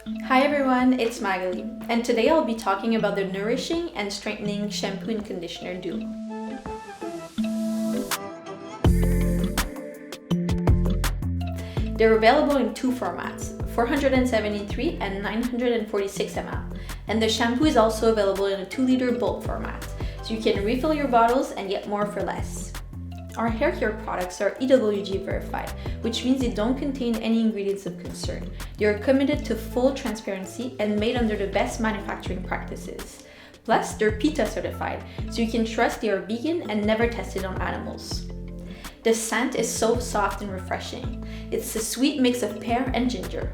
Hi everyone, it's Magali, and today I'll be talking about the Nourishing and Strengthening Shampoo and Conditioner Duo. They're available in two formats, 473 and 946 ml, and the shampoo is also available in a 2-liter bulk format, so you can refill your bottles and get more for less. Our hair care products are EWG verified, which means they don't contain any ingredients of concern. They are committed to full transparency and made under the best manufacturing practices. Plus, they're PETA certified, so you can trust they are vegan and never tested on animals. The scent is so soft and refreshing. It's a sweet mix of pear and ginger.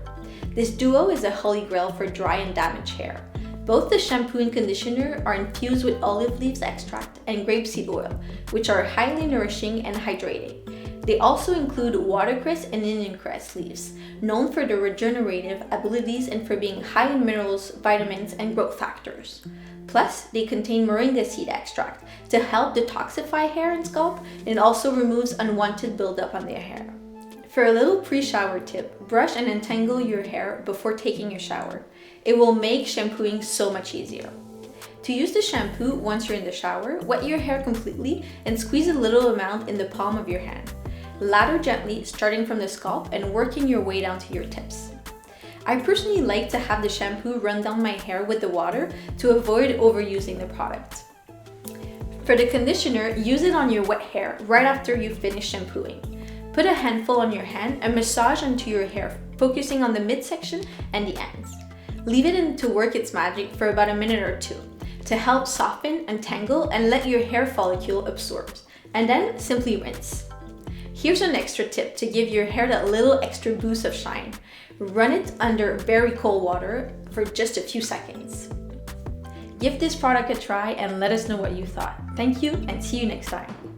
This duo is a holy grail for dry and damaged hair. Both the shampoo and conditioner are infused with olive leaves extract and grapeseed oil, which are highly nourishing and hydrating. They also include watercress and Indian cress leaves, known for their regenerative abilities and for being high in minerals, vitamins, and growth factors. Plus, they contain moringa seed extract to help detoxify hair and scalp, and it also removes unwanted buildup on their hair. For a little pre-shower tip, brush and untangle your hair before taking your shower. It will make shampooing so much easier. To use the shampoo once you're in the shower, wet your hair completely and squeeze a little amount in the palm of your hand. Lather gently, starting from the scalp and working your way down to your tips. I personally like to have the shampoo run down my hair with the water to avoid overusing the product. For the conditioner, use it on your wet hair right after you finish shampooing. Put a handful on your hand and massage onto your hair, focusing on the midsection and the ends. Leave it to work its magic for about a minute or two to help soften, untangle, and let your hair follicle absorb, and then simply rinse. Here's an extra tip to give your hair that little extra boost of shine. Run it under very cold water for just a few seconds. Give this product a try and let us know what you thought. Thank you and see you next time.